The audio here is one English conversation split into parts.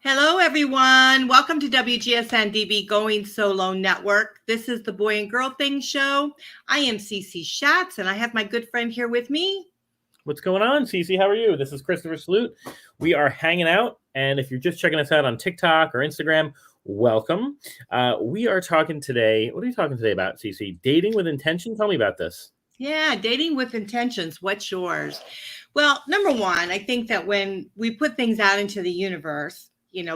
Hello, everyone. Welcome to WGSN-DB Going Solo Network. This is the Boy and Girl Thing show. I am Cece Shatz, and I have my good friend here with me. What's going on, Cece? How are you? This is Christopher Salute. We are hanging out, and if you're just checking us out on TikTok or Instagram, welcome. We are talking today. What are you talking today about, Cece? Dating with intention? Tell me about this. Yeah, dating with intentions. What's yours? Well, number one, I think that when we put things out into the universe,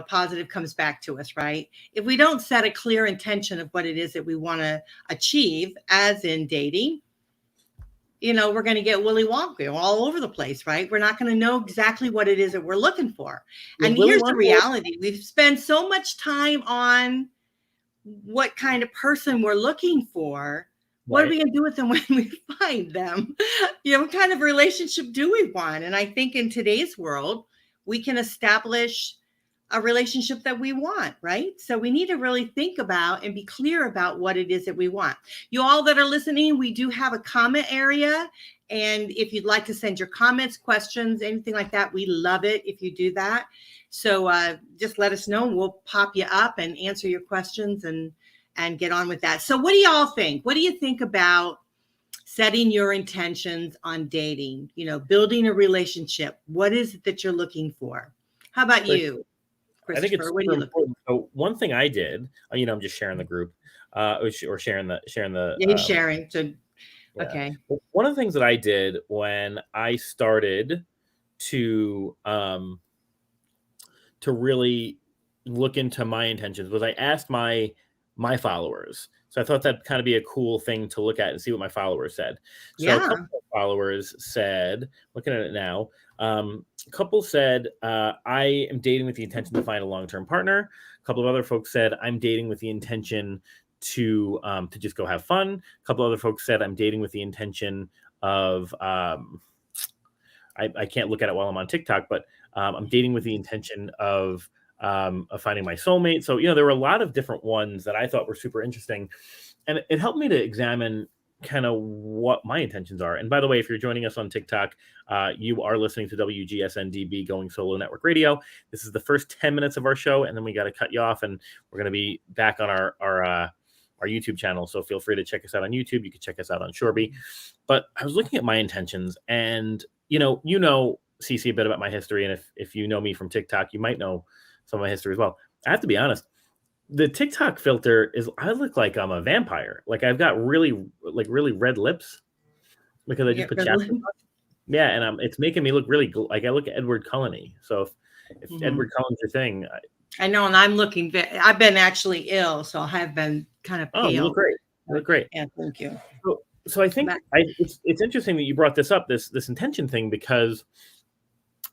positive comes back to us, right? If we don't set a clear intention of what it is that we want to achieve, as in dating, we're going to get Willy Wonka all over the place, right? We're not going to know exactly what it is that we're looking for. And here's the reality. We've spent so much time on what kind of person we're looking for. What are we going to do with them when we find them? What kind of relationship do we want? And I think in today's world, we can establish a relationship that we want, right? So we need to really think about and be clear about what it is that we want. You all that are listening, we do have a comment area. And if you'd like to send your comments, questions, anything like that, we love it if you do that. So just let us know and we'll pop you up and answer your questions and get on with that. So what do y'all think? What do you think about setting your intentions on dating, building a relationship? What is it that you're looking for? How about you? I think it's super important. So one thing I did, I'm just sharing the group, or sharing the. Yeah, he's sharing. So, yeah. Okay. One of the things that I did when I started to really look into my intentions was I asked my followers. So I thought that'd kind of be a cool thing to look at and see what my followers said. So a couple of followers said, looking at it now, a couple said, I am dating with the intention to find a long-term partner. A couple of other folks said, I'm dating with the intention to just go have fun. A couple other folks said, I'm dating with the intention of, I can't look at it while I'm on TikTok, but I'm dating with the intention of finding my soulmate. So, there were a lot of different ones that I thought were super interesting. And it helped me to examine kind of what my intentions are. And by the way, if you're joining us on TikTok, you are listening to WGSN-DB Going Solo Network Radio. This is the first 10 minutes of our show, and then we got to cut you off, and we're going to be back on our YouTube channel. So feel free to check us out on YouTube. You can check us out on Shorby. But I was looking at my intentions, and Cece, a bit about my history. And if you know me from TikTok, you might know some of my history as well. I have to be honest. The TikTok filter is, I look like I'm a vampire. Like I've got really red lips because I just put chapstick on. Yeah, and it's making me look really like I look at Edward Cullen-y. So if Edward Cullen's your thing, I know, and I'm looking. I've been actually ill, so I have been kind of pale. Oh, you look great. You look great. Yeah, thank you. So I think it's interesting that you brought this up, this intention thing, because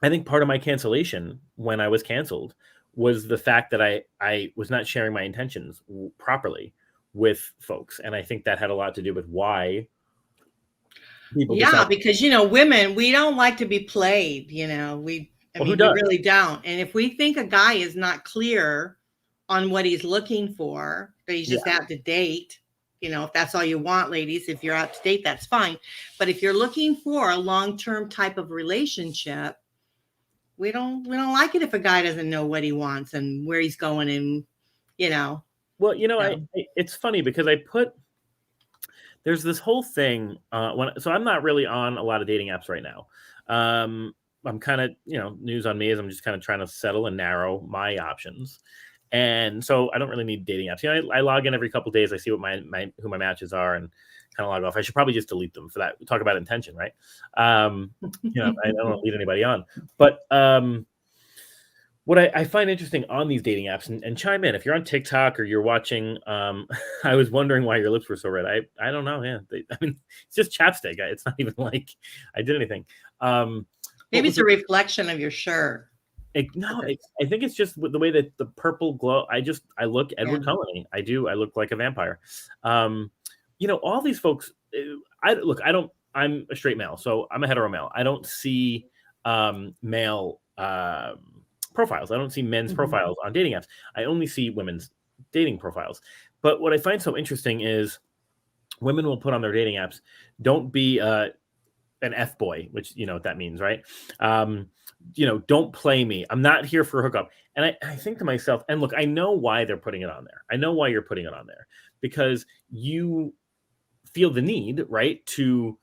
I think part of my cancellation when I was canceled was the fact that I was not sharing my intentions properly with folks. And I think that had a lot to do with why people because, women, we don't like to be played, we really don't. And if we think a guy is not clear on what he's looking for, that he's just out to date, if that's all you want, ladies, if you're out to date, that's fine. But if you're looking for a long-term type of relationship, we don't like it if a guy doesn't know what he wants and where he's going, and Well, it's funny because there's this whole thing so I'm not really on a lot of dating apps right now. I'm kind of news on me is I'm just kind of trying to settle and narrow my options, and so I don't really need dating apps. I log in every couple of days. I see what who my matches are and kind of log off. I should probably just delete them for that. We talk about intention, right? I don't lead anybody on. But what I find interesting on these dating apps, and chime in if you're on TikTok or you're watching. I was wondering why your lips were so red. I don't know. Yeah, it's just chapstick. It's not even like I did anything. Maybe it's a reflection of your shirt. I think it's just the way that the purple glow. I look Edward Cullen-y. I do. I look like a vampire. All these folks. I'm a straight male, so I'm a hetero male. I don't see male profiles. I don't see men's profiles on dating apps. I only see women's dating profiles. But what I find so interesting is women will put on their dating apps, don't be an F boy, which you know what that means, right? don't play me. I'm not here for a hookup. And I think to myself, and look, I know why they're putting it on there. I know why you're putting it on there, because you feel the need, right, to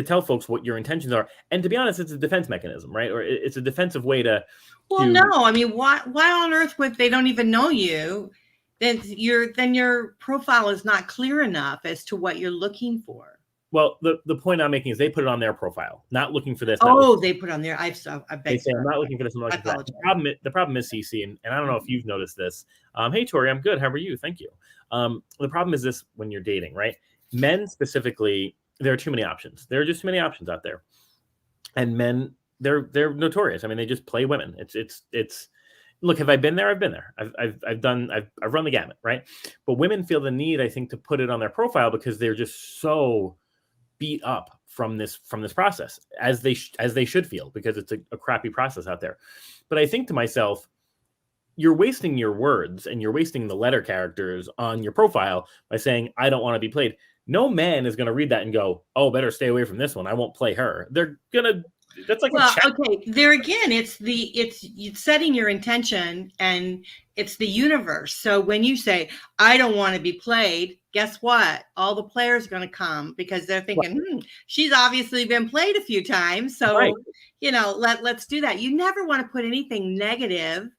tell folks what your intentions are. And to be honest, it's a defense mechanism, right? Or it's a defensive way to. Well, no, I mean, why on earth would they don't even know you? Then your profile is not clear enough as to what you're looking for. Well, the point I'm making is they put it on their profile, not looking for this. They put on there. I beg. They say, I'm not looking for this. I'm looking for that. The problem is, Cece, and I don't know if you've noticed this. Hey, Tori, I'm good. How are you? Thank you. The problem is this: when you're dating, right? Men specifically, there are too many options. There are just too many options out there, and men, they're notorious. I mean, they just play women. It's. Look, have I been there? I've been there. I've run the gamut, right? But women feel the need, I think, to put it on their profile because they're just so beat up from this process, as they should feel, because it's a crappy process out there. But I think to myself, you're wasting your words and you're wasting the letter characters on your profile by saying, I don't want to be played. No man is going to read that and go, oh, better stay away from this one. I won't play her. They're going to, that's like, okay. There again, it's setting your intention, and it's the universe. So when you say, I don't want to be played, guess what? All the players are going to come because they're thinking, she's obviously been played a few times. So, let's do that. You never want to put anything negative,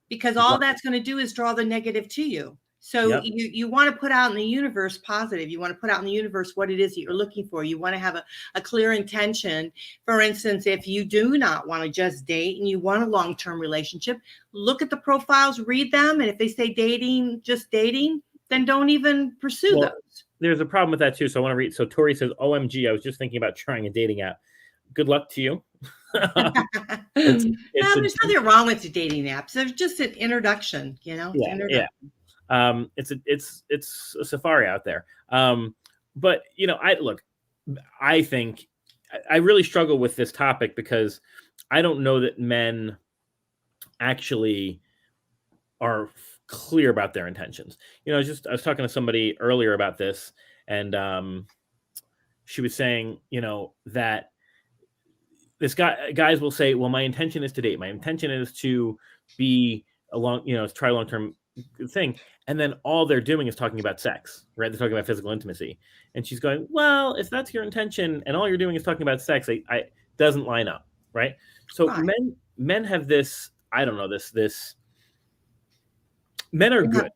because all that's going to do is draw the negative to you. So you want to put out in the universe positive. You want to put out in the universe what it is that you're looking for. You want to have a clear intention. For instance, if you do not want to just date and you want a long-term relationship, look at the profiles, read them. And if they say dating, just dating, then don't even pursue those. There's a problem with that too. So I want to read. So Tori says, OMG, I was just thinking about trying a dating app. Good luck to you. There's nothing wrong with the dating apps. There's just an introduction, Yeah. It's a safari out there. But I think I really struggle with this topic because I don't know that men actually are clear about their intentions. I was talking to somebody earlier about this, and she was saying, that this guys will say, well, my intention is to date. My intention is to be try a long-term thing. And then all they're doing is talking about sex, right? They're talking about physical intimacy. And she's going, well, if that's your intention and all you're doing is talking about sex, I doesn't line up, right? So men have this, I don't know, this men are good.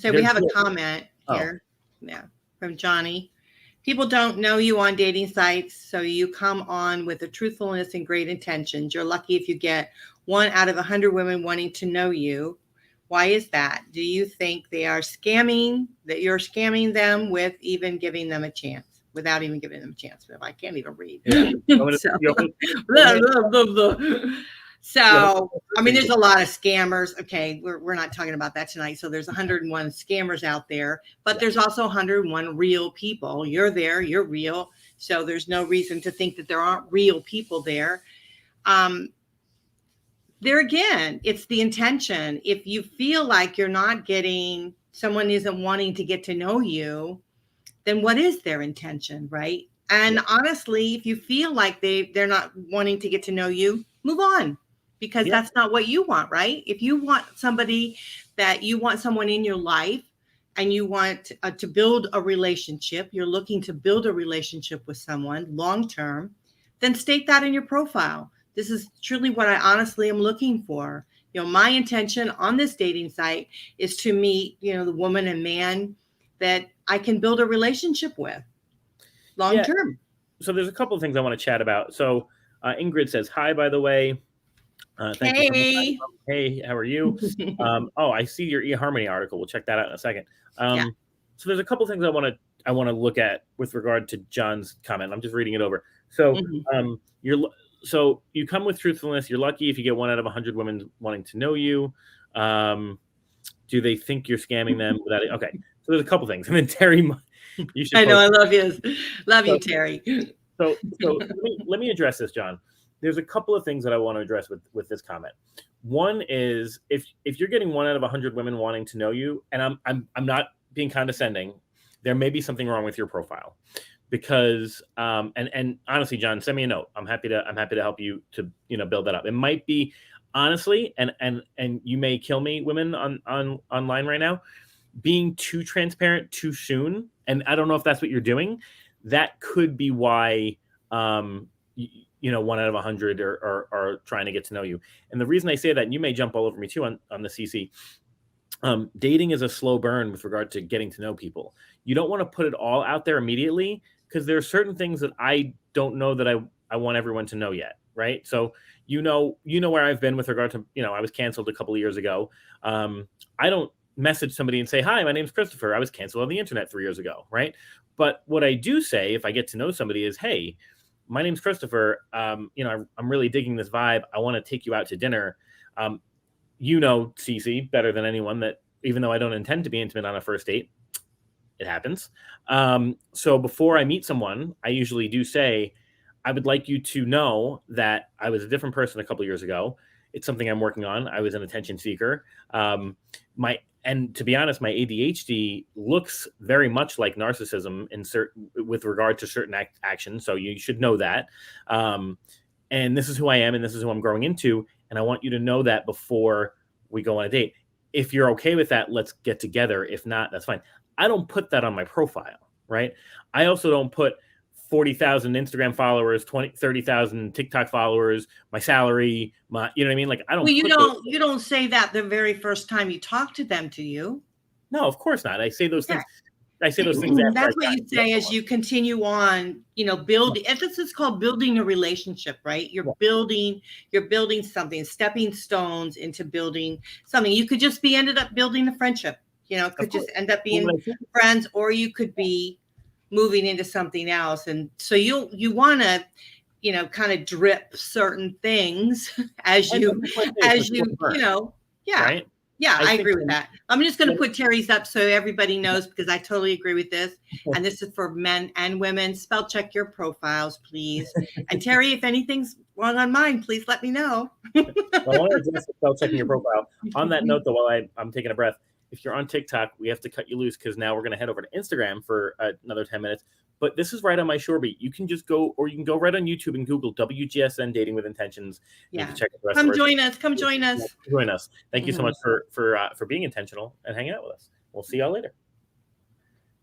We have a comment here. Yeah. From Johnny. People don't know you on dating sites, so you come on with a truthfulness and great intentions. You're lucky if you get 1 out of 100 women wanting to know you. Why is that? Do you think they are scamming, that you're scamming them with even giving them a chance, without even giving them a chance? But I can't even read. So, I mean, there's a lot of scammers. Okay, we're not talking about that tonight. So there's 101 scammers out there, but there's also 101 real people. You're there, you're real. So there's no reason to think that there aren't real people there. There again, it's the intention. If you feel like you're not getting, someone isn't wanting to get to know you, then what is their intention, right? And honestly, if you feel like they're not wanting to get to know you, move on, because that's not what you want, right? If you want someone in your life and you want to build a relationship, you're looking to build a relationship with someone long-term, then state that in your profile. This is truly what I honestly am looking for. My intention on this dating site is to meet, the woman and man that I can build a relationship with long term. So there's a couple of things I want to chat about. So Ingrid says, hi, by the way. Thank you. Hey, how are you? I see your eHarmony article. We'll check that out in a second. So there's a couple of things I want to look at with regard to John's comment. I'm just reading it over. So So you come with truthfulness. You're lucky if you get 1 out of 100 women wanting to know you. Do they think you're scamming them without it? Okay. So there's a couple things. And then Terry, you should. I know. I love you. Love you, Terry. So let me address this, John. There's a couple of things that I want to address with this comment. One is if you're getting 1 out of 100 women wanting to know you, and I'm not being condescending, there may be something wrong with your profile. because and honestly, John, send me a note. I'm happy to help you to build that up. It might be honestly, and you may kill me, women on online right now, being too transparent too soon. And I don't know if that's what you're doing. That could be why 1 out of 100 are trying to get to know you. And the reason I say that, and you may jump all over me too on the CC, dating is a slow burn with regard to getting to know people. You don't want to put it all out there immediately, because there are certain things that I don't know that I want everyone to know yet, right? So you know where I've been with regard to, I was canceled a couple of years ago. I don't message somebody and say, "Hi, my name's Christopher. I was canceled on the internet 3 years ago," right? But what I do say if I get to know somebody is, "Hey, my name's Christopher. I'm really digging this vibe. I want to take you out to dinner. Cece better than anyone that even though I don't intend to be intimate on a first date, it happens. So before I meet someone, I usually do say, I would like you to know that I was a different person a couple years ago. It's something I'm working on. I was an attention seeker. And to be honest, my ADHD looks very much like narcissism with regard to certain actions. So you should know that. And this is who I am, and this is who I'm growing into. And I want you to know that before we go on a date. If you're okay with that, let's get together. If not, that's fine." I don't put that on my profile, right? I also don't put 40,000 Instagram followers, 30,000 TikTok followers, my salary, you know what I mean? Like, I don't. Well, you don't say that the very first time you talk to them, do you? No, of course not. I say those things. I say those things. That's what you say as you continue on, building. And this is called building a relationship, right? You're building something, stepping stones into building something. You could just ended up building a friendship. Could just end up being friends, or you could be moving into something else. And so you want to, kind of drip certain things as you, right? Yeah, I agree with that. I'm just going to put Terry's up so everybody knows, because I totally agree with this. And this is for men and women. Spell check your profiles, please. And Terry, if anything's wrong on mine, please let me know. I want to address spell checking your profile. On that note, though, while I'm taking a breath, if you're on TikTok, we have to cut you loose, because now we're going to head over to Instagram for another 10 minutes. But this is right on my shore beat. You can just go, or you can go right on YouTube and Google WGSN Dating with Intentions. Yeah. You can check the rest Come of join us. Come join us. Join us. Thank you so much for being intentional and hanging out with us. We'll see y'all later.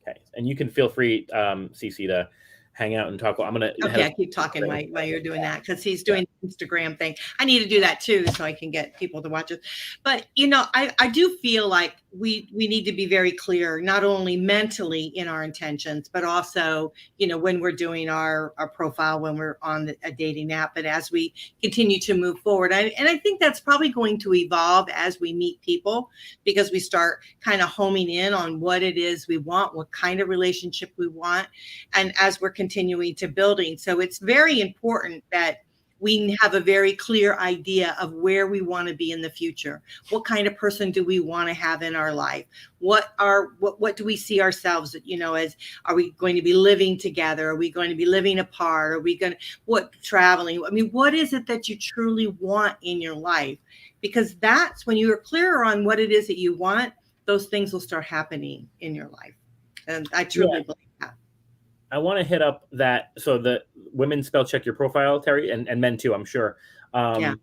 Okay. And you can feel free, Cece, to hang out and talk. I'm going to I keep talking while you're doing that, because he's doing the Instagram thing. I need to do that too, so I can get people to watch it. But I do feel like we need to be very clear, not only mentally in our intentions, but also when we're doing our profile, when we're on a dating app, but as we continue to move forward. And I think that's probably going to evolve as we meet people, because we start kind of homing in on what it is we want, what kind of relationship we want, and as we're continuing to building. So it's very important that we have a very clear idea of where we want to be in the future. What kind of person do we want to have in our life? What do we see ourselves, as, are we going to be living together? Are we going to be living apart? Are we going to, traveling? I mean, what is it that you truly want in your life? Because that's when you are clearer on what it is that you want, those things will start happening in your life. And I truly believe that. I want to hit up that. So the women spell check your profile, Terry, and men too, I'm sure. I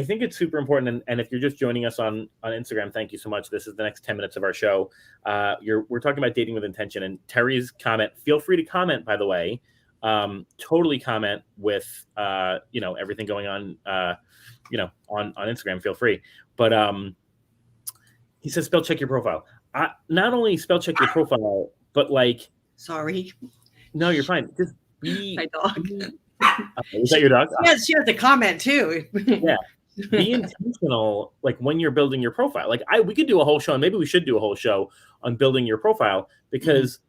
think it's super important. And if you're just joining us on Instagram, thank you so much. This is the next 10 minutes of our show. We're talking about dating with intention, and Terry's comment, feel free to comment, by the way, totally comment with, everything going on, on Instagram, feel free. But he says, spell check your profile. Not only spell check your profile, but like, sorry. No, you're fine. Just be my dog. Is that your dog? Yes, she has a comment too. Yeah. Be intentional, like when you're building your profile. Like we could do a whole show, and maybe we should do a whole show on building your profile, because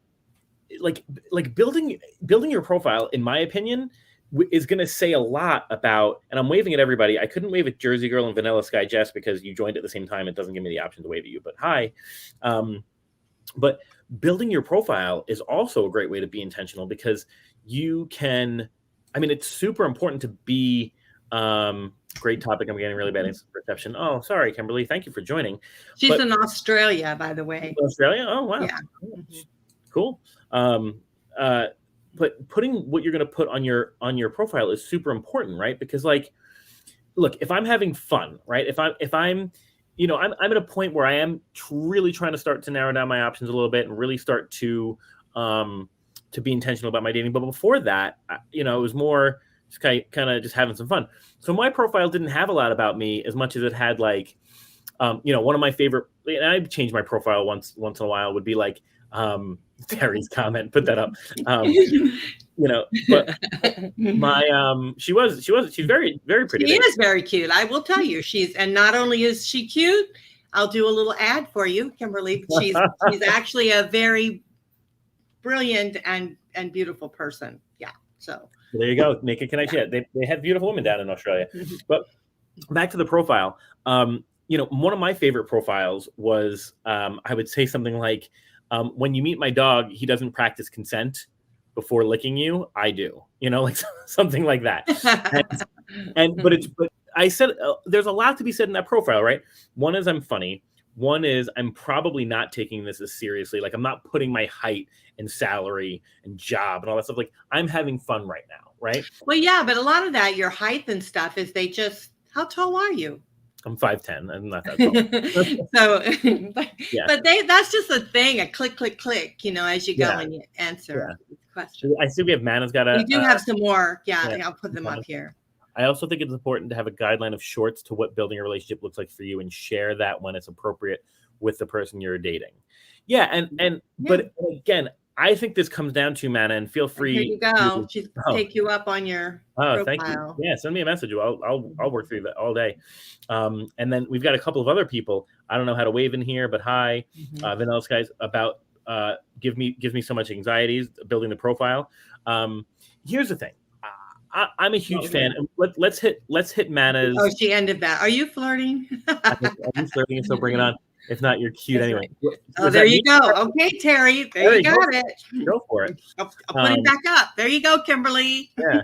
like building your profile, in my opinion, is going to say a lot about, and I'm waving at everybody. I couldn't wave at Jersey Girl and Vanilla Sky Jess because you joined at the same time. It doesn't give me the option to wave at you, but hi. But building your profile is also a great way to be intentional, because you can, it's super important to be, great topic. I'm getting really bad reception. Oh, sorry, Kimberly. Thank you for joining. She's in Australia, by the way. Australia? Oh, wow. Yeah. Cool. putting what you're going to put on your profile is super important, right? Because like, look, if I'm having fun, right? If I'm I'm at a point where I am really trying to start to narrow down my options a little bit and really start to be intentional about my dating. But before that, it was more just kind of just having some fun. So my profile didn't have a lot about me as much as it had like, one of my favorite, and I changed my profile once in a while, would be like, Terry's comment, put that up. But she's very, very pretty. She is very cute. I will tell you, and not only is she cute, I'll do a little ad for you, Kimberly. She's actually a very brilliant and beautiful person. Yeah. So there you go. Make a connection. Yeah. They have beautiful women down in Australia. But back to the profile. One of my favorite profiles was, I would say something like, when you meet my dog, he doesn't practice consent before licking you. I do, like something like that. But I said, there's a lot to be said in that profile, right? One is I'm funny. One is I'm probably not taking this as seriously. Like I'm not putting my height and salary and job and all that stuff. Like I'm having fun right now, right? Well, yeah, but a lot of that, your height and stuff, is how tall are you? I'm 5'10". I'm not that tall. Yeah. But that's just a thing, a click, click, click, as you go and you answer the question. I see we have Mana's got We do have some more. Yeah, I'll put them up here. I also think it's important to have a guideline of shorts to what building a relationship looks like for you and share that when it's appropriate with the person you're dating. Yeah. But again, I think this comes down to, Mana, and feel free. Here you go. She's take you up on your profile. Thank you. Yeah, send me a message. I'll work through that all day. And then we've got a couple of other people. I don't know how to wave in here, but hi, Vanilla Skies, about gives me so much anxieties building the profile. Here's the thing. I'm a huge fan. Let's hit Mana's. Oh, she ended that. Are you flirting? I'm flirting, so bring it on. If not, you're cute anyway. Oh, there you go. Okay, Terry. There you got it. Go for it. I'll put it back up. There you go, Kimberly. Yeah.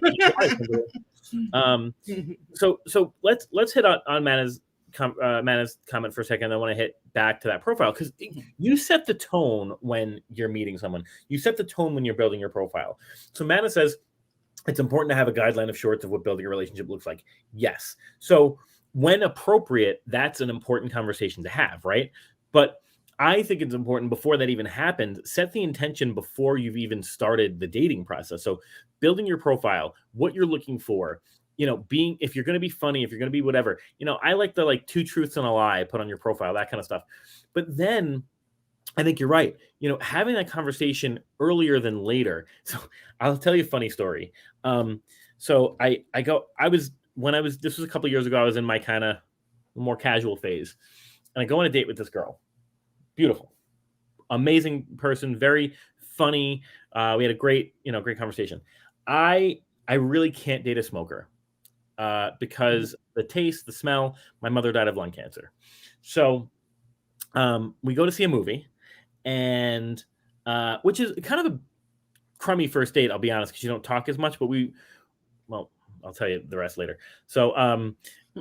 So let's hit on Mana's comment for a second. I want to hit back to that profile because you set the tone when you're meeting someone. You set the tone when you're building your profile. So Mana says it's important to have a guideline of shorts of what building a relationship looks like. Yes. So when appropriate, that's an important conversation to have, right? But I think it's important before that even happened, set the intention before you've even started the dating process. So building your profile, what you're looking for, if you're going to be funny, if you're going to be whatever, I like the 2 truths and a lie put on your profile, that kind of stuff. But then I think you're right. Having that conversation earlier than later. So I'll tell you a funny story. This was a couple of years ago, I was in my kind of more casual phase, and I go on a date with this girl. Beautiful, amazing person, very funny. We had a great conversation. I really can't date a smoker because the taste, the smell. My mother died of lung cancer, so we go to see a movie, and which is kind of a crummy first date. I'll be honest, because you don't talk as much, but I'll tell you the rest later. So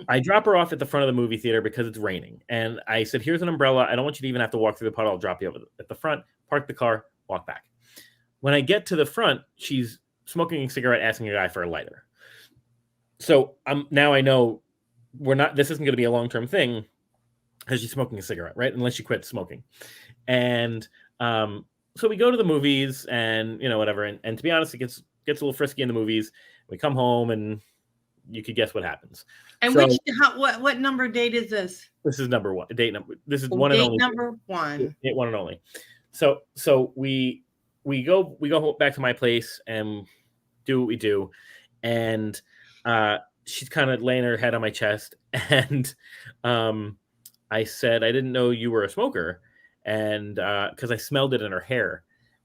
I drop her off at the front of the movie theater because it's raining. And I said, here's an umbrella. I don't want you to even have to walk through the puddle. I'll drop you over at the front, park the car, walk back. When I get to the front, she's smoking a cigarette, asking a guy for a lighter. So now I know this isn't going to be a long-term thing because she's smoking a cigarette, right? Unless she quits smoking. And so we go to the movies and, whatever. And to be honest, it gets a little frisky in the movies. We come home and you could guess what happens. And what number date is this? This is number one. Date number. This is one and only. Number one. Date one and only. So we go back to my place and do what we do, and she's kind of laying her head on my chest, and I said, I didn't know you were a smoker, and because I smelled it in her hair.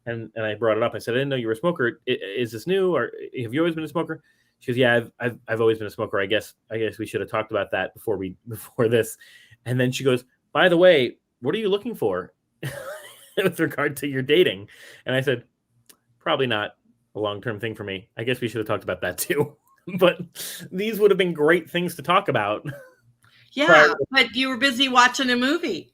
And I brought it up. I said, I didn't know you were a smoker. Is this new, or have you always been a smoker? She goes, yeah, I've always been a smoker. I guess we should have talked about that before this. And then she goes, by the way, what are you looking for with regard to your dating? And I said, probably not a long-term thing for me. I guess we should have talked about that too. But these would have been great things to talk about. Yeah, but you were busy watching a movie.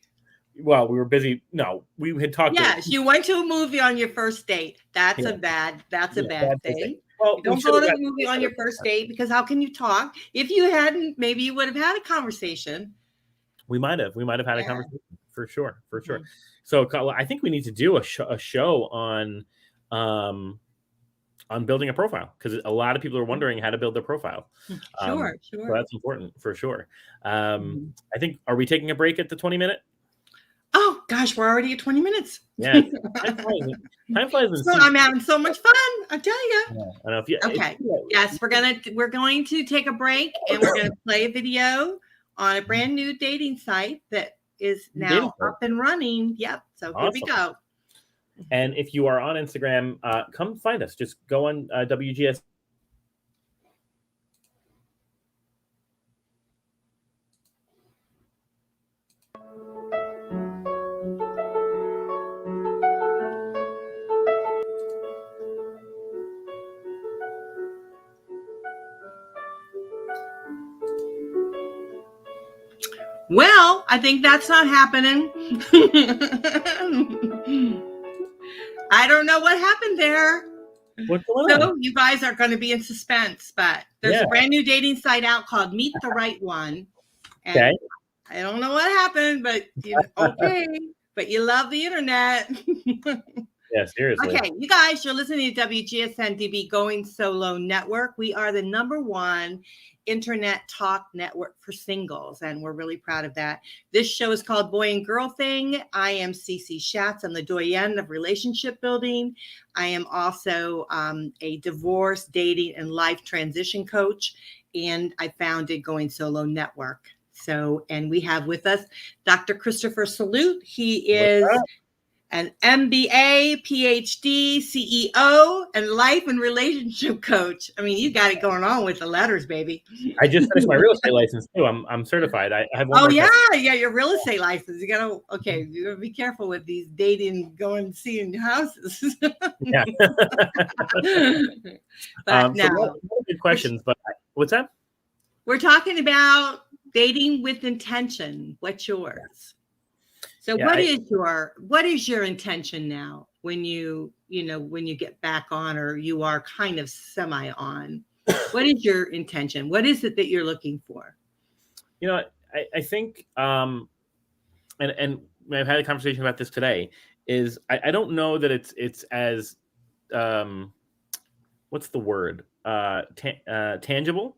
well, we were busy. No, we had talked. Yes, you went to a movie on your first date. That's a bad thing. Well, You don't go to the movie on your first date, because how can you talk? If you hadn't, maybe you would have had a conversation. We might have had a conversation for sure. So I think we need to do a show on building a profile, because a lot of people are wondering how to build their profile. Sure. So that's important for sure. I think, are we taking a break at the 20-minute? Oh gosh, we're already at 20 minutes. Yeah, time flies. So I'm having so much fun, I tell you. Yeah, I know. Okay. Yes, we're going to take a break, and we're going to play a video on a brand new dating site that is now up and running. Yep. So Here we go. And if you are on Instagram, come find us. Just go on WGS. Well, I think that's not happening. I don't know what happened there. What's going on? So you guys are going to be in suspense, but there's a brand new dating site out called Meet the Right One. And okay. I don't know what happened, but but you love the internet. Yeah, seriously. Okay, you guys, you're listening to WGSN-DB Going Solo Network. We are the #1 internet talk network for singles, and we're really proud of that. This show is called Boy and Girl Thing. I am Cece Shatz. I'm the Doyenne of Relationship Building. I am also a divorce, dating, and life transition coach, and I founded Going Solo Network. So, and we have with us Dr. Christopher Salute. He is an MBA, PhD, CEO, and life and relationship coach. I mean, you got it going on with the letters, baby. I just finished my real estate license too. I'm certified. I have one. Oh yeah, your real estate license. You gotta you gotta be careful with these dating, going seeing houses. Yeah. But good questions. But what's that? We're talking about dating with intention. What's yours? So what is your intention now when you get back on, or you are kind of semi on? What is your intention? What is it that you're looking for? I think, and I've had a conversation about this today, is I don't know that it's as, what's the word? Tangible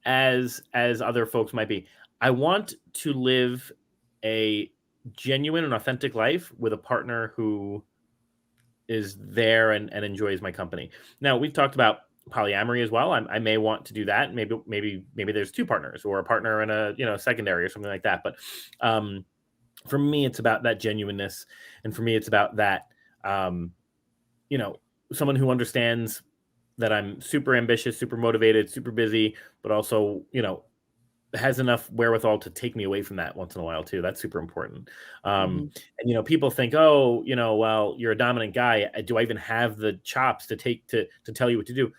as other folks might be. I want to live a genuine and authentic life with a partner who is there and enjoys my company. Now, we've talked about polyamory as well. I may want to do that. Maybe there's two partners, or a partner and a secondary or something like that. But for me, it's about that genuineness, and for me, it's about that someone who understands that I'm super ambitious, super motivated, super busy, but also has enough wherewithal to take me away from that once in a while too. That's super important. And people think, well, you're a dominant guy. Do I even have the chops to tell you what to do?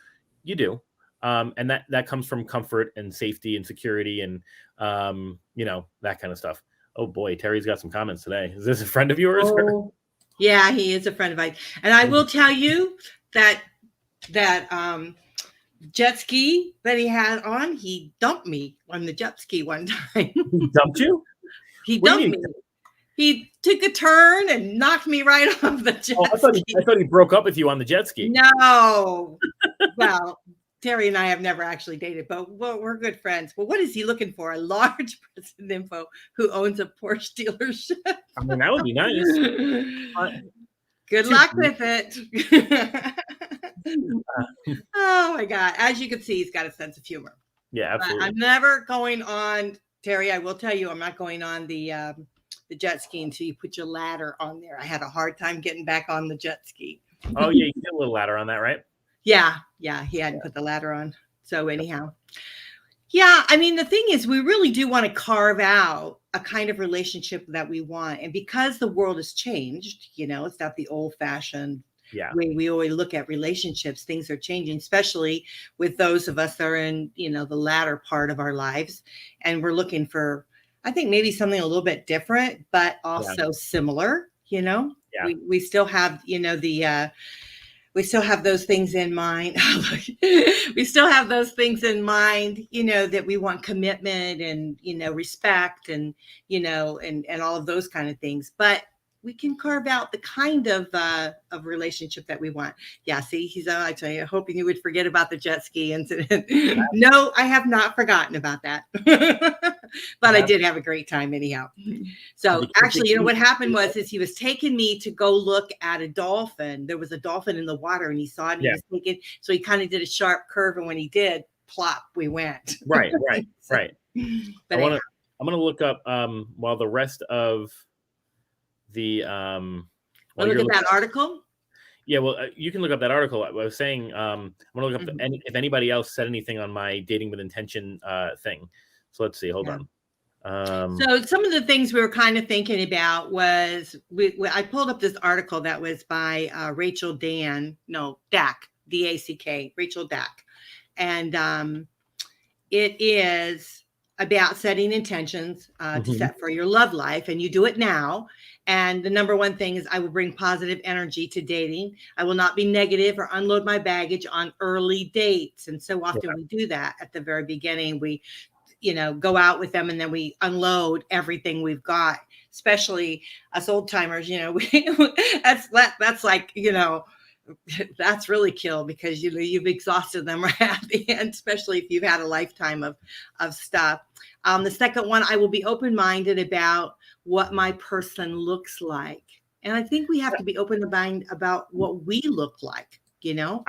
You do. And that comes from comfort and safety and security and that kind of stuff. Oh boy, Terry's got some comments today. Is this a friend of yours? Oh, yeah, he is a friend of mine. And I will tell you that jet ski that he had on, he dumped me on the jet ski one time. He dumped you? He dumped me. He took a turn and knocked me right off the jet ski. I thought he broke up with you on the jet ski. No. Well, Terry and I have never actually dated, but we're good friends. Well, what is he looking for? A large person info who owns a Porsche dealership. I mean, that would be nice. Good luck with it. Oh my God. As you can see, he's got a sense of humor. Yeah, absolutely. But I'm never going on, Terry, I will tell you, I'm not going on the jet ski until you put your ladder on there. I had a hard time getting back on the jet ski. Oh yeah, you get a little ladder on that, right? Yeah, he hadn't put the ladder on. So anyhow. Yeah, I mean, the thing is, we really do want to carve out a kind of relationship that we want. And because the world has changed, it's not the old-fashioned way we always look at relationships. Things are changing, especially with those of us that are in, the latter part of our lives. And we're looking for I think maybe something a little bit different, but also similar, you know. Yeah. We still have, you know, we still have those things in mind. We still have those things in mind, you know, that we want commitment and, you know, respect and, you know, and all of those kind of things. But we can carve out the kind of relationship that we want. Yeah, see, he's actually hoping you would forget about the jet ski incident. No, I have not forgotten about that. But I did have a great time anyhow. So actually, you know, what happened was he was taking me to go look at a dolphin. There was a dolphin in the water and he saw it and he was taking, so he kind of did a sharp curve. And when he did, plop, we went. Right. So, but I'm going to look up while the rest of the look at that article. Yeah, well, you can look up that article. I was saying I'm going to look up if anybody else said anything on my dating with intention thing. So let's see. Hold on. So some of the things we were kind of thinking about was I pulled up this article that was by Rachel Dack, D-A-C-K, Rachel Dack. And it is about setting intentions to set for your love life. And you do it now. And the number one thing is I will bring positive energy to dating. I will not be negative or unload my baggage on early dates. And so often we do that at the very beginning. We, you know, go out with them and then we unload everything we've got, especially us old timers, you know, that's like, you know, that's really kill because, you know, you've exhausted them right at the end, especially if you've had a lifetime of stuff. The second one, I will be open-minded about what my person looks like. And I think we have to be open-minded about what we look like, you know?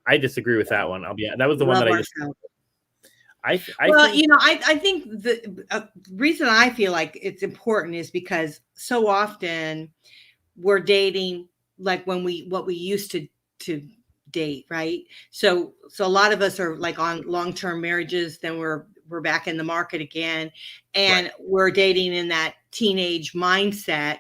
I disagree with that one. That was the one that I just. I think, you know, I think the reason I feel like it's important is because so often we're dating like what we used to date, right? So a lot of us are like on long-term marriages, then we're back in the market again, and we're dating in that teenage mindset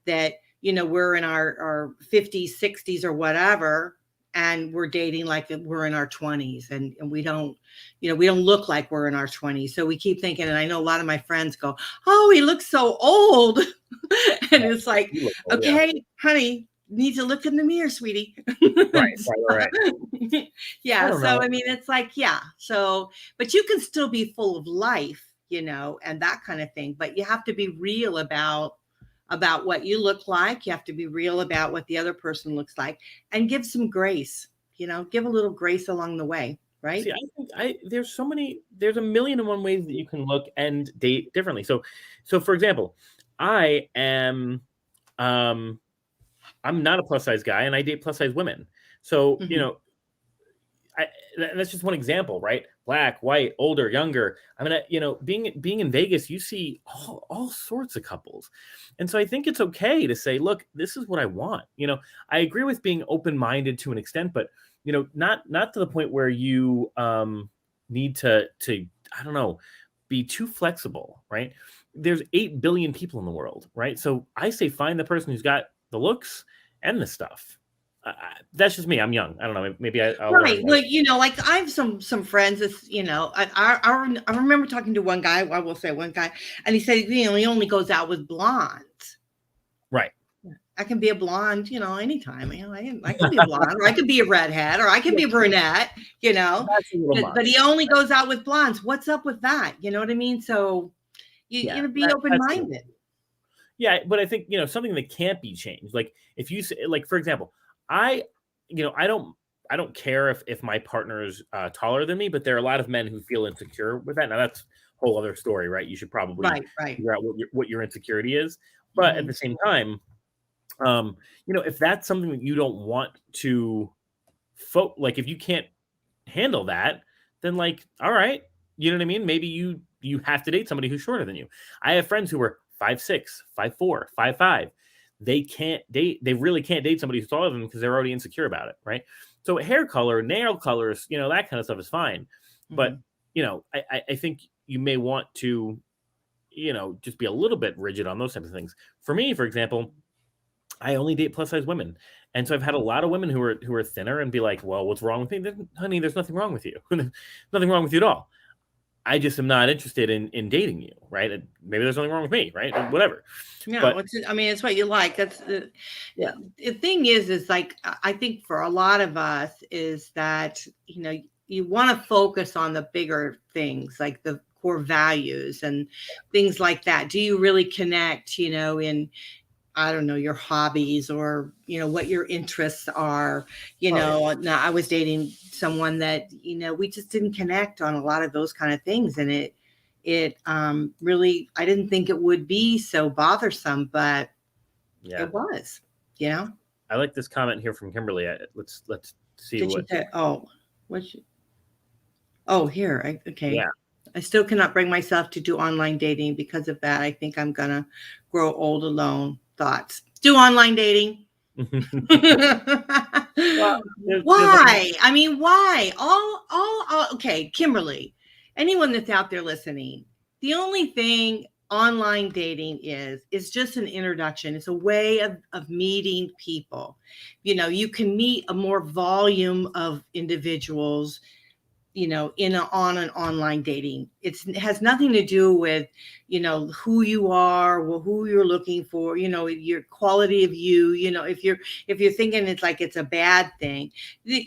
that, you know, we're in our 50s, 60s or whatever, and we're dating like we're in our 20s, and we don't, you know, we don't look like we're in our 20s. So we keep thinking, and I know a lot of my friends go, oh, he looks so old. And it's like, okay, honey, need to look in the mirror, sweetie. Right. Yeah. So, I mean, it's like, yeah. So, but you can still be full of life, you know, and that kind of thing, but you have to be real about what you look like. You have to be real about what the other person looks like and give some grace, you know, give a little grace along the way. Right. See, I think there's a million and one ways that you can look and date differently. So for example, I am, I'm not a plus size guy and I date plus size women. So, you know, that's just one example, right? Black, white, older, younger. I mean, you know, being in Vegas, you see all sorts of couples. And so I think it's okay to say, look, this is what I want. You know, I agree with being open-minded to an extent, but, you know, not to the point where you need to, I don't know, be too flexible, right? There's 8 billion people in the world, right? So I say find the person who's got the looks and the stuff. That's just me. I'm young. I don't know. Maybe I'll right. Well, you know, like I have some friends. That's, you know, I remember talking to one guy. I will say one guy, and he said, you know, he only goes out with blondes. Right. I can be a blonde, you know, anytime. You know, I can be a blonde, or I could be a redhead, or I can be a brunette. You know, but he only goes out with blondes. What's up with that? You know what I mean? So you know, be open-minded. Yeah, but I think, you know, something that can't be changed. Like if you say, like, for example, I don't care if my partner is taller than me, but there are a lot of men who feel insecure with that. Now that's a whole other story, right? You should probably figure out what your insecurity is. But at the same time, you know, if that's something that you don't want to like, if you can't handle that, then like, all right, you know what I mean? Maybe you have to date somebody who's shorter than you. I have friends who are 5'6", 5'4", 5'5". They really can't date somebody who's taller than them because they're already insecure about it, right? So hair color, nail colors, you know, that kind of stuff is fine. But, you know, I think you may want to, you know, just be a little bit rigid on those types of things. For me, for example, I only date plus size women. And so I've had a lot of women who are thinner and be like, well, what's wrong with me? Honey, there's nothing wrong with you. Nothing wrong with you at all. I just am not interested in dating you, right? And maybe there's something wrong with me, right? Whatever. No, But it's what you like. That's the thing is like, I think for a lot of us is that, you want to focus on the bigger things, like the core values and things like that. Do you really connect, in, I don't know, your hobbies or, what your interests are, Now I was dating someone that, we just didn't connect on a lot of those kind of things. And it really, I didn't think it would be so bothersome, but it was, I like this comment here from Kimberly. Let's see Did what. You say, here. Okay. Yeah. I still cannot bring myself to do online dating because of that. I think I'm going to grow old alone. Thoughts. Do online dating. Well, why? I mean, why? Okay, Kimberly, anyone that's out there listening, the only thing online dating is just an introduction. It's a way of meeting people. You can meet a more volume of individuals, on an online dating. It has nothing to do with, who you are or who you're looking for, your quality of you, if you're thinking it's like it's a bad thing.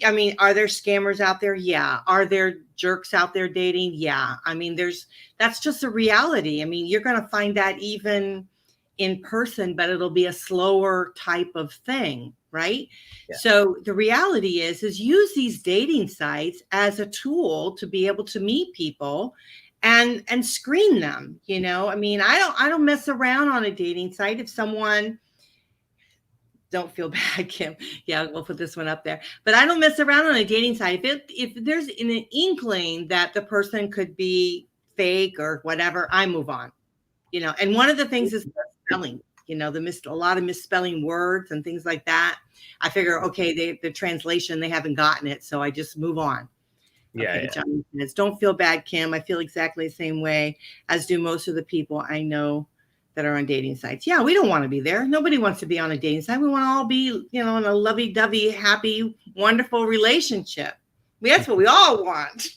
I mean, are there scammers out there? Yeah. Are there jerks out there dating? Yeah. I mean, that's just a reality. I mean, you're going to find that even in person, but it'll be a slower type of thing. Right. Yeah. So the reality is use these dating sites as a tool to be able to meet people and screen them. I mean, I don't mess around on a dating site. If someone, don't feel bad, Kim. Yeah, we'll put this one up there. But I don't mess around on a dating site. If there's an inkling that the person could be fake or whatever, I move on. And one of the things is spelling. A lot of misspelling words and things like that. I figure, okay, the translation, they haven't gotten it. So I just move on. Yeah. Okay, John says, don't feel bad, Kim. I feel exactly the same way as do most of the people I know that are on dating sites. Yeah, we don't want to be there. Nobody wants to be on a dating site. We want to all be, in a lovey-dovey, happy, wonderful relationship. That's what we all want.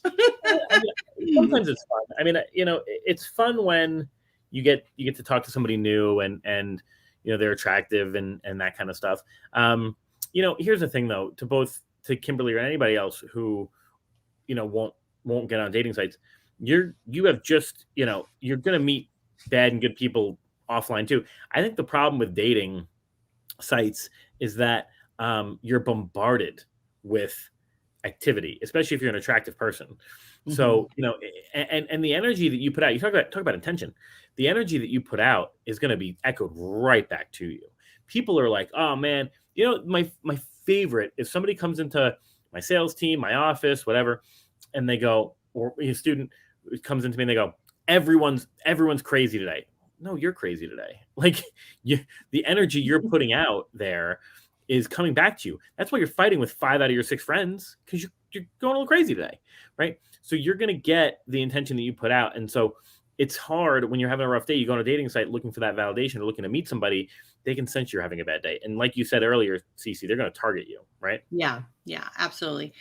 Sometimes it's fun. I mean, it's fun when you get to talk to somebody new and they're attractive and that kind of stuff. Here's the thing though, to Kimberly or anybody else who, won't get on dating sites, you have just, you're going to meet bad and good people offline too. I think the problem with dating sites is that you're bombarded with activity, especially if you're an attractive person. Mm-hmm. So, and the energy that you put out, you talk about intention. The energy that you put out is going to be echoed right back to you. People are like, oh man, my favorite is somebody comes into my sales team, my office, whatever, and they go, or a student comes into me and they go, everyone's crazy today. No, you're crazy today. Like the energy you're putting out there is coming back to you. That's why you're fighting with 5 out of your 6 friends, because you're going a little crazy today, right? So you're going to get the intention that you put out. And so it's hard when you're having a rough day, you go on a dating site looking for that validation or looking to meet somebody, they can sense you're having a bad day. And like you said earlier, Cece, they're going to target you, right? Yeah, absolutely.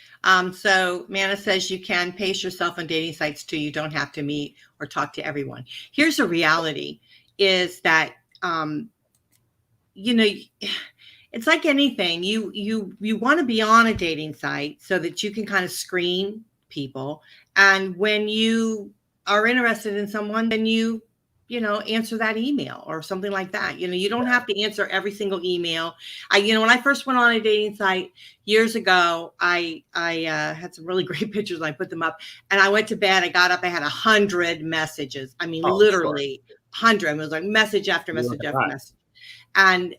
So Manna says you can pace yourself on dating sites too. You don't have to meet or talk to everyone. Here's the reality is that, it's like anything. You want to be on a dating site so that you can kind of screen people. And when you are interested in someone, then you answer that email or something like that. You don't have to answer every single email. When I first went on a dating site years ago, I had some really great pictures and I put them up and I went to bed. I got up, I had 100 messages. I mean, literally 100. It was like message after message after message. And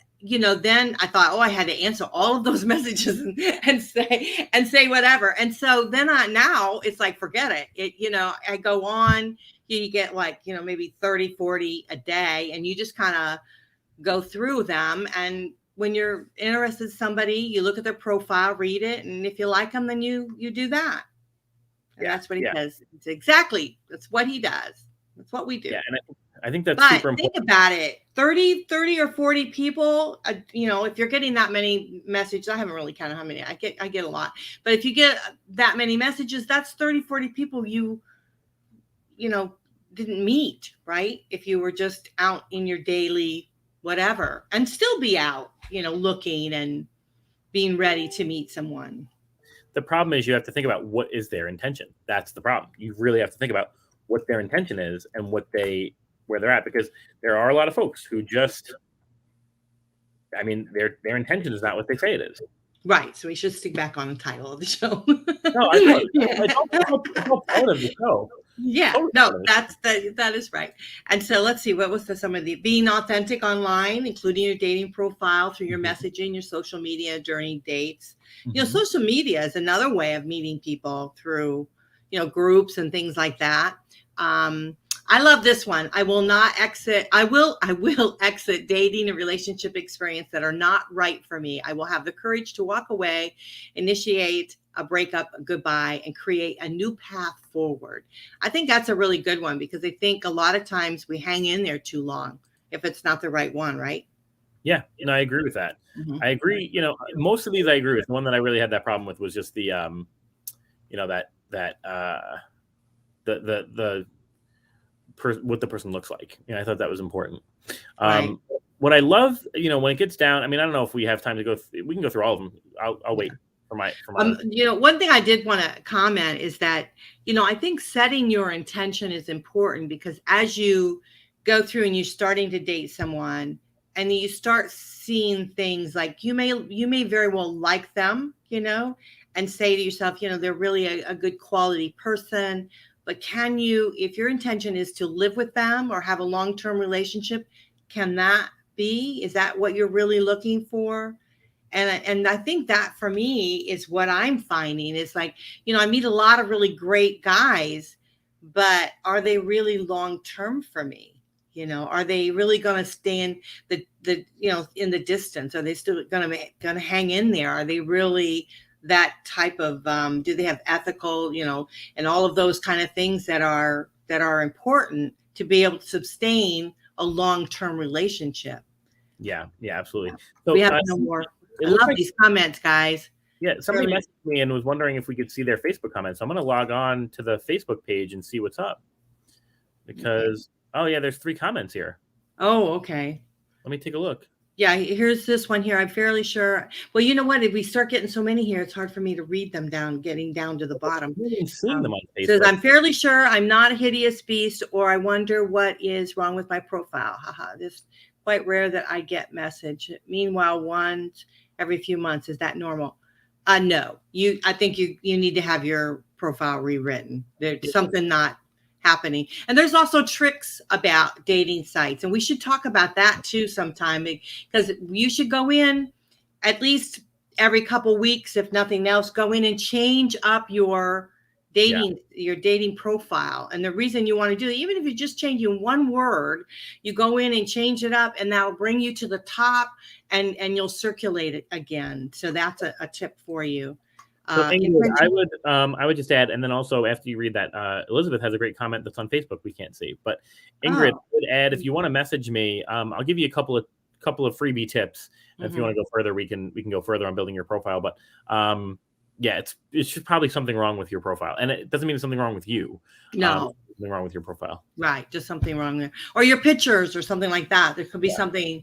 then I thought, I had to answer all of those messages and say whatever. And so then now it's like, forget it. I go on, you get like, maybe 30, 40 a day, and you just kind of go through them. And when you're interested in somebody, you look at their profile, read it. And if you like them, then you do that. And that's what he does. That's what he does. That's what we do. Yeah. And I think that's super important. Think about it. 30 or 40 people, if you're getting that many messages, I haven't really counted how many. I get a lot. But if you get that many messages, that's 30, 40 people you didn't meet, right? If you were just out in your daily whatever, and still be out, looking and being ready to meet someone. The problem is you have to think about what is their intention. That's the problem. You really have to think about what their intention is and where they're at, because there are a lot of folks who just, their intention is not what they say it is. Right. So we should stick back on the title of the show. No, it's all part of the show. Yeah, totally. No, that is right. And so let's see, what was some of the being authentic online, including your dating profile through your messaging, your social media during dates. Social media is another way of meeting people through, groups and things like that. I love this one. I will exit dating and relationship experience that are not right for me. I will have the courage to walk away, initiate a breakup, a goodbye, and create a new path forward. I think that's a really good one, because I think a lot of times we hang in there too long if it's not the right one, right? Yeah, I agree with that. I agree. Most of these I agree with. The one that I really had that problem with was just the, what the person looks like. I thought that was important. Right. What I love, when it gets down, I don't know if we have time to go. We can go through all of them. I'll wait for my. One thing I did want to comment is that, I think setting your intention is important, because as you go through and you're starting to date someone, and you start seeing things like you may very well like them, and say to yourself, they're really a good quality person. But can you, if your intention is to live with them or have a long-term relationship, can that be? Is that what you're really looking for? And I think that for me is what I'm finding is like, I meet a lot of really great guys, but are they really long-term for me? Are they really going to stay in in the distance? Are they still going to hang in there? Are they really that type of, do they have ethical, and all of those kind of things that are important to be able to sustain a long-term relationship? Yeah, absolutely. So we have no more. I love these comments, guys. Yeah, somebody messaged me and was wondering if we could see their Facebook comments. So I'm going to log on to the Facebook page and see what's up, because there's 3 comments here. Oh, okay. Let me take a look. Yeah, here's this one here. I'm fairly sure. Well, you know what? If we start getting so many here, it's hard for me to read them getting down to the bottom. Seeing them on Facebook. Says, I'm fairly sure I'm not a hideous beast, or I wonder what is wrong with my profile. Haha, this is quite rare that I get message. Meanwhile, once every few months, is that normal? No, I think you need to have your profile rewritten. There's something not happening. And there's also tricks about dating sites, and we should talk about that too sometime, because you should go in at least every couple weeks, if nothing else, go in and change up your dating profile. And the reason you want to do it, even if you're just changing one word, you go in and change it up, and that will bring you to the top, and you'll circulate it again. So that's a tip for you. So Ingrid, I would just add, and then also after you read that, Elizabeth has a great comment that's on Facebook we can't see. But Ingrid would add, if you want to message me, I'll give you a couple of freebie tips. And if you want to go further, we can go further on building your profile. But it's just probably something wrong with your profile, and it doesn't mean there's something wrong with you. No. Something wrong with your profile. Right. Just something wrong there. Or your pictures or something like that. There could be something,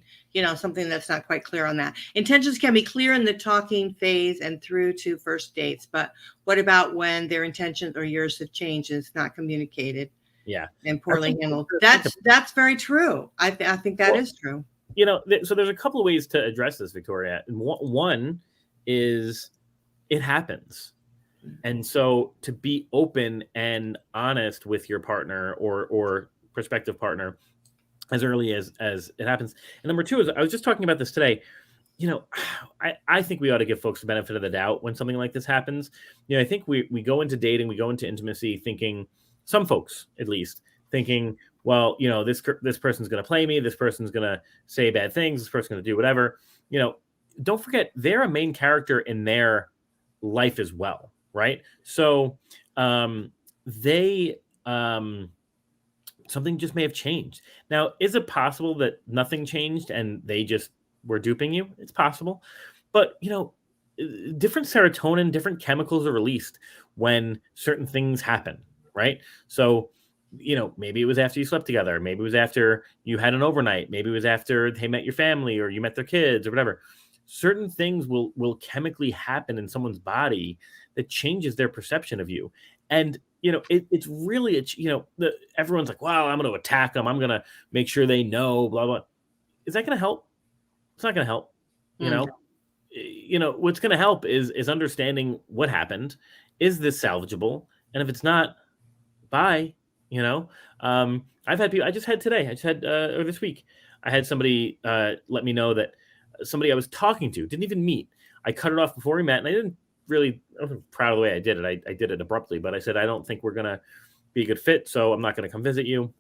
something that's not quite clear on that. Intentions can be clear in the talking phase and through to first dates. But what about when their intentions or yours have changed and it's not communicated? Yeah. And poorly handled. That's very true. I think that is true. So there's a couple of ways to address this, Victoria. And one is it happens. And so to be open and honest with your partner or prospective partner as early as it happens. And number 2 is, I was just talking about this today. I think we ought to give folks the benefit of the doubt when something like this happens. I think we go into dating, we go into intimacy thinking, some folks at least, thinking, well, this person's going to play me. This person's going to say bad things. This person's going to do whatever. Don't forget, they're a main character in their life as well. Right. So they something just may have changed. Now, is it possible that nothing changed and they just were duping you? It's possible. But, different serotonin, different chemicals are released when certain things happen. Right. So maybe it was after you slept together. Maybe it was after you had an overnight. Maybe it was after they met your family or you met their kids or whatever. Certain things will chemically happen in someone's body that changes their perception of you. And, it's really, everyone's like, wow, I'm going to attack them. I'm going to make sure they know, blah, blah. Is that going to help? It's not going to help. What's going to help is understanding what happened. Is this salvageable? And if it's not, bye. I've had people. I just had or this week, I had somebody let me know that somebody I was talking to didn't even meet. I cut it off before we met, and I wasn't proud of the way I did it. I did it abruptly, but I said, I don't think we're gonna be a good fit, so I'm not gonna come visit you.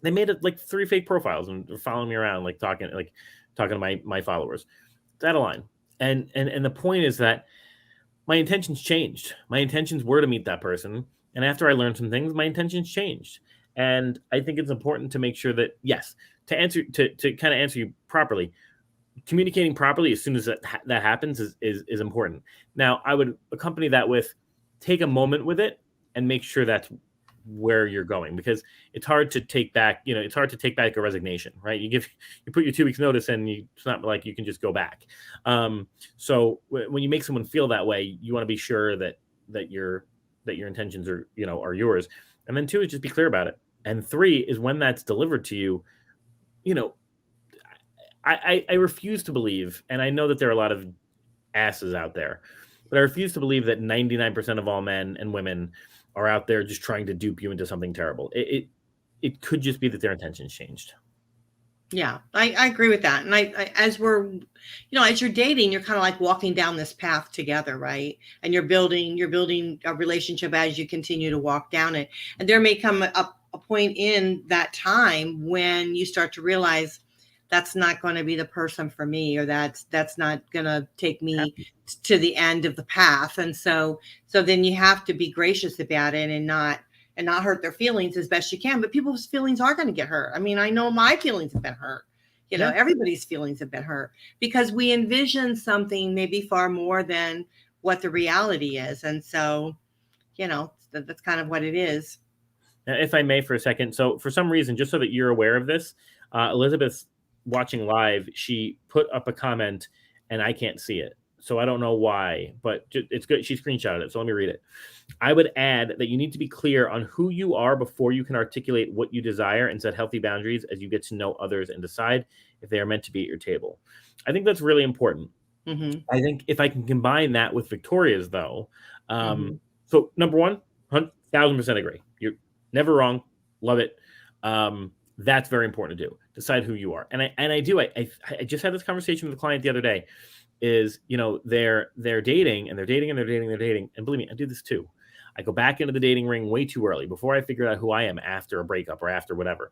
They made it like 3 fake profiles and they're following me around, talking to my followers. It's out of line. And the point is that my intentions changed. My intentions were to meet that person. And after I learned some things, my intentions changed. And I think it's important to make sure that, yes, to kind of answer you properly, communicating properly as soon as that happens is important. Now, I would accompany that with take a moment with it and make sure that's where you're going, because it's hard to take back, a resignation, right? You put your 2 weeks notice and it's not like you can just go back. So when you make someone feel that way, you want to be sure that your intentions are yours. And then 2 is just be clear about it. And 3 is when that's delivered to you, I refuse to believe, and I know that there are a lot of asses out there, but I refuse to believe that 99% of all men and women are out there just trying to dupe you into something terrible. It could just be that their intentions changed. Yeah, I agree with that. And as you're dating, you're kind of like walking down this path together, right? And you're building a relationship as you continue to walk down it. And there may come a point in that time when you start to realize that's not going to be the person for me, or that's not going to take me to the end of the path. And so then you have to be gracious about it and not hurt their feelings as best you can. But people's feelings are going to get hurt. I mean, I know my feelings have been hurt. Everybody's feelings have been hurt because we envision something maybe far more than what the reality is. And so, that's kind of what it is. Now, if I may for a second. So for some reason, just so that you're aware of this, Elizabeth's watching live, she put up a comment and I can't see it. So I don't know why, but it's good. She screenshotted it. So let me read it. I would add that you need to be clear on who you are before you can articulate what you desire and set healthy boundaries as you get to know others and decide if they are meant to be at your table. I think that's really important. Mm-hmm. I think if I can combine that with Victoria's though. So number 1, 1,000% agree. You're never wrong. Love it. That's very important to do. Decide who you are. And I just had this conversation with a client the other day. Is they're dating and they're dating and they're dating and they're dating, and believe me, I do this too. I go back into the dating ring way too early before I figure out who I am after a breakup or after whatever.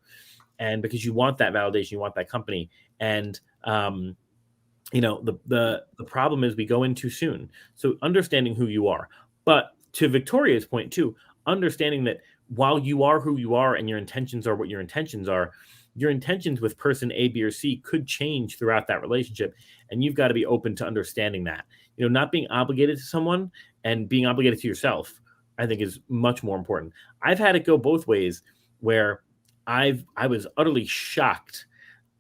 And because you want that validation, you want that company, and the problem is we go in too soon. So understanding who you are, but to Victoria's point too, understanding that while you are who you are and your intentions are what your intentions are, your intentions with person A, B, or C could change throughout that relationship. And you've got to be open to understanding that, not being obligated to someone and being obligated to yourself, I think is much more important. I've had it go both ways where I was utterly shocked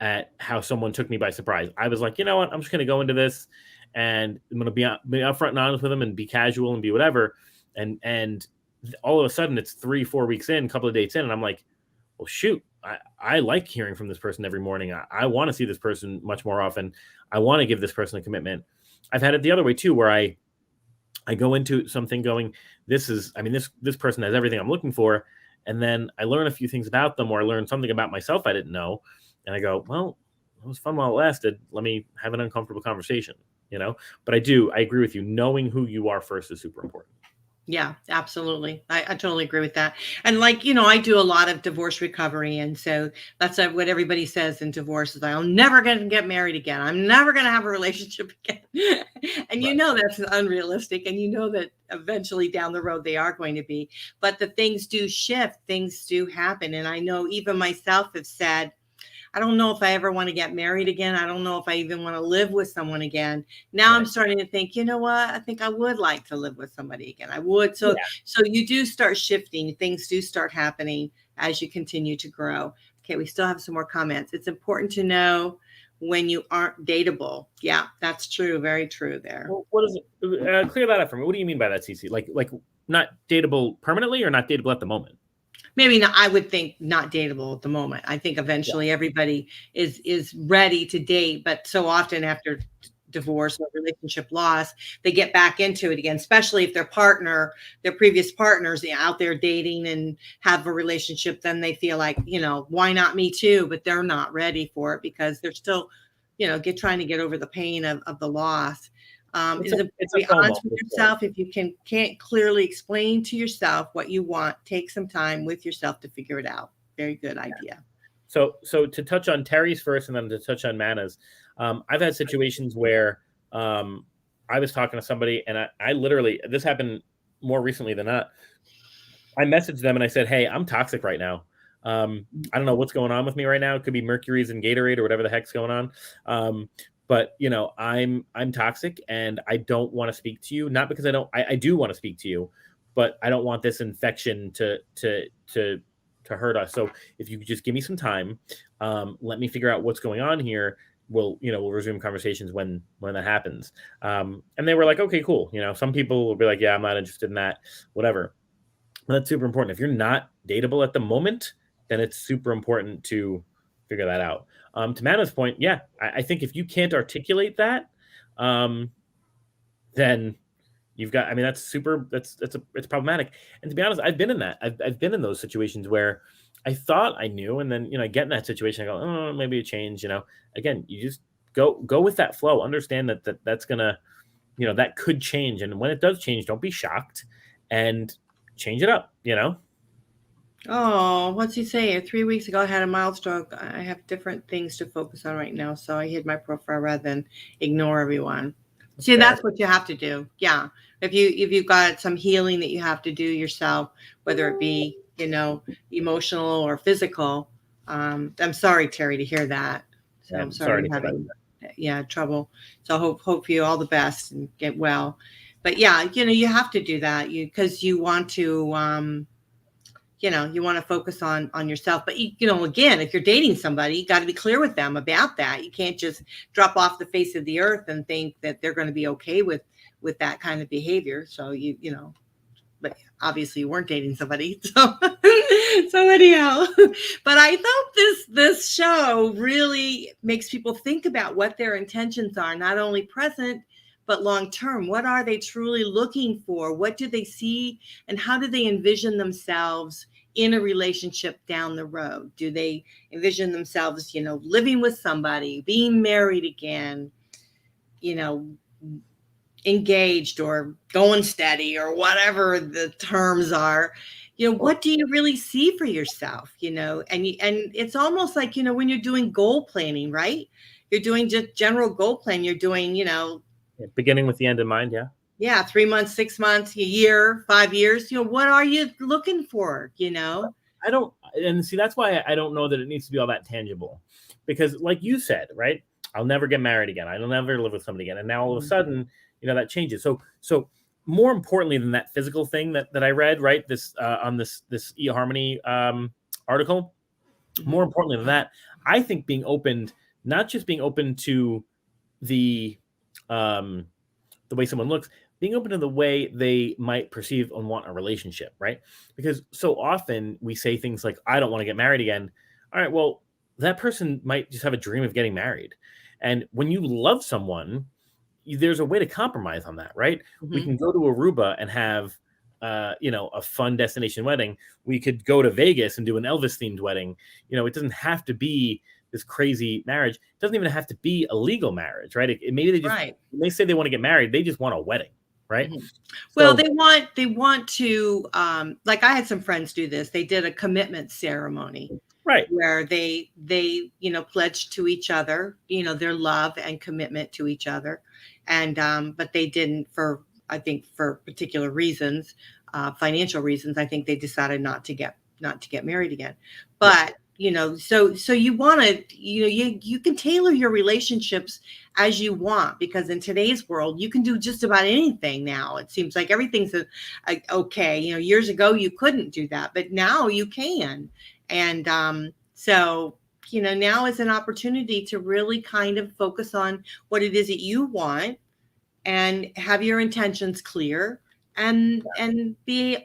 at how someone took me by surprise. I was like, you know what, I'm just going to go into this and I'm going to be upfront and honest with them and be casual and be whatever. And all of a sudden it's 3-4 weeks in, a couple of dates in, and I'm like, well, shoot, I like hearing from this person every morning. I want to see this person much more often. I want to give this person a commitment. I've had it the other way too, where I go into something going, this person has everything I'm looking for. And then I learn a few things about them, or I learn something about myself I didn't know. And I go, well, it was fun while it lasted. Let me have an uncomfortable conversation, But I agree with you. Knowing who you are first is super important. Yeah, absolutely. I totally agree with that. And I do a lot of divorce recovery. And so that's what everybody says in divorce is I'm never going to get married again. I'm never going to have a relationship again. And right. That's unrealistic. And that eventually down the road they are going to be. But the things do shift. Things do happen. And I know even myself have said, I don't know if I ever want to get married again. I don't know if I even want to live with someone again. Now I'm starting to think, you know what? I think I would like to live with somebody again. I would. So you do start shifting. Things do start happening as you continue to grow. Okay, we still have some more comments. It's important to know when you aren't dateable. Yeah, that's true. Very true there. Well, what is it? Clear that up for me. What do you mean by that, Cece? Like not dateable permanently or not dateable at the moment? Maybe not. I would think not dateable at the moment. I think eventually everybody is ready to date, but so often after divorce or relationship loss, they get back into it again, especially if their previous partner's out there dating and have a relationship, then they feel like, why not me too? But they're not ready for it because they're still, trying to get over the pain of the loss. It's be honest with yourself. If you can't clearly explain to yourself what you want, take some time with yourself to figure it out. Very good idea. So to touch on Terry's first and then to touch on Mana's, I've had situations where I was talking to somebody and I literally, this happened more recently than not. I messaged them and I said, hey, I'm toxic right now. I don't know what's going on with me right now. It could be Mercury's and Gatorade or whatever the heck's going on. But I'm toxic and I don't want to speak to you. Not because I do want to speak to you, but I don't want this infection to hurt us. So if you could just give me some time, let me figure out what's going on here. We'll resume conversations when that happens. And they were like, okay, cool. Some people will be like, yeah, I'm not interested in that, whatever. But that's super important. If you're not dateable at the moment, then it's super important to figure that out. To Mana's point, yeah, I think if you can't articulate that, then you've got, that's it's problematic. And to be honest, I've been in that. I've been in those situations where I thought I knew, and then, I get in that situation, I go, oh, maybe a change, again, you just go with that flow, understand that's gonna, that could change. And when it does change, don't be shocked and change it up, Oh, what's he saying? 3 weeks ago, I had a mild stroke. I have different things to focus on right now. So I hid my profile rather than ignore everyone. See, that's what you have to do. Yeah. If you've got some healing that you have to do yourself, whether it be, emotional or physical. I'm sorry, Terry, to hear that. So I'm sorry you're having trouble. So hope you all the best and get well. But yeah, you have to do that because you want to you want to focus on yourself. But, again, if you're dating somebody, you got to be clear with them about that. You can't just drop off the face of the earth and think that they're going to be okay with that kind of behavior. So, but obviously you weren't dating somebody. So anyhow, but I thought this show really makes people think about what their intentions are, not only present, but long-term. What are they truly looking for? What do they see? And how do they envision themselves in a relationship down the road? Do they envision themselves, living with somebody, being married again, engaged or going steady or whatever the terms are? What do you really see for yourself? And it's almost like, when you're doing goal planning, right? You're doing just general goal plan. You're doing, beginning with the end in mind. Yeah. 3 months, 6 months, a year, 5 years. What are you looking for? I don't, and see, that's why I don't know that it needs to be all that tangible, because like you said, right, I'll never get married again. I'll never live with somebody again. And now all of a sudden, that changes. So more importantly than that physical thing that I read, right, this on this eHarmony article, more importantly than that, I think not just being open to the way someone looks, being open to the way they might perceive and want a relationship, right? Because so often we say things like, I don't want to get married again. All right, well, that person might just have a dream of getting married. And when you love someone, there's a way to compromise on that, right? We can go to Aruba and have, a fun destination wedding. We could go to Vegas and do an Elvis themed wedding. It doesn't have to be this crazy marriage. It doesn't even have to be a legal marriage, right? Maybe they just, when they say they want to get married, they just want a wedding, right? Well, they want to, like I had some friends do this. They did a commitment ceremony, right, where they pledged to each other, their love and commitment to each other. And, but they didn't for particular reasons, financial reasons. I think they decided not to get married again. But so you want to, you can tailor your relationships as you want, because in today's world, you can do just about anything now. It seems like everything's okay. Years ago, you couldn't do that, but now you can. And so, now is an opportunity to really kind of focus on what it is that you want and have your intentions clear, and be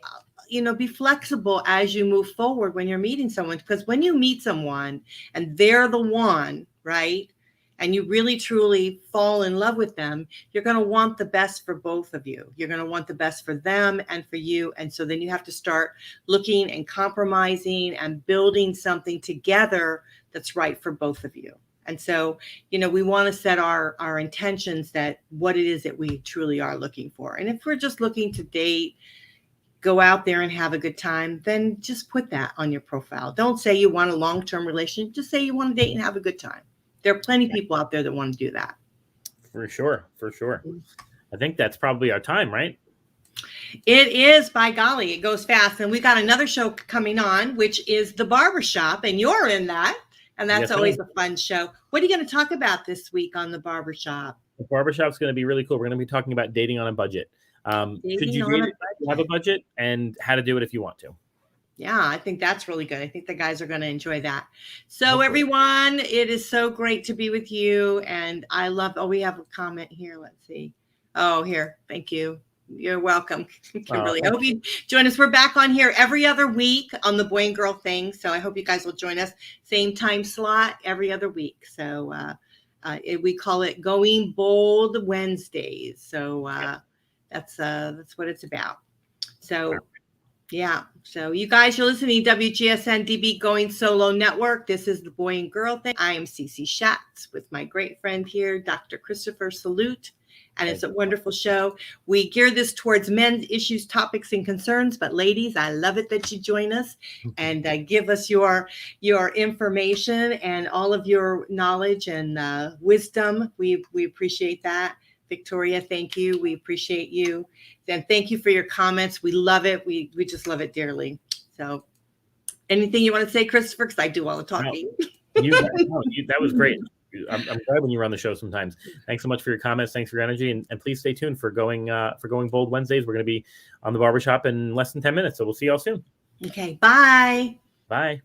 be flexible as you move forward when you're meeting someone. Because when you meet someone and they're the one, right, and you really truly fall in love with them, you're going to want the best for both of you. You're going to want the best for them and for you. And so then you have to start looking and compromising and building something together that's right for both of you. And so, we want to set our intentions, that what it is that we truly are looking for. And if we're just looking to date, go out there and have a good time, then just put that on your profile. Don't say you want a long-term relationship. Just say you want to date and have a good time. There are plenty of people out there that want to do that. For sure. I think that's probably our time, right? It is, by golly, it goes fast. And we got another show coming on, which is The Barbershop, and you're in that. And that's always a fun show. What are you going to talk about this week on The Barbershop? The Barbershop's going to be really cool. We're going to be talking about dating on a budget. Should you date if you have a budget, and how to do it if you want to. Yeah, I think that's really good. I think the guys are going to enjoy that. So everyone, it is so great to be with you. And I love, we have a comment here. Let's see. Oh, here. Thank you. You're welcome, Kimberly. I hope you join us. We're back on here every other week on the Boy and Girl thing. So I hope you guys will join us. Same time slot every other week. So we call it Going Bold Wednesdays. So that's what it's about. So yeah. So you guys, you're listening to WGSN-DB Going Solo Network. This is the Boy and Girl thing. I am Cece Shatz with my great friend here, Dr. Christopher Salute. And it's a wonderful show. We gear this towards men's issues, topics, and concerns. But ladies, I love it that you join us and give us your information and all of your knowledge and wisdom. We appreciate that. Victoria, thank you. We appreciate you. And thank you for your comments. We love it. We just love it dearly. So anything you want to say, Christopher? Because I do all the talking. That was great. I'm glad when you run the show sometimes. Thanks so much for your comments. Thanks for your energy. And please stay tuned for Going Bold Wednesdays. We're going to be on The Barbershop in less than 10 minutes. So we'll see y'all soon. Okay. Bye. Bye.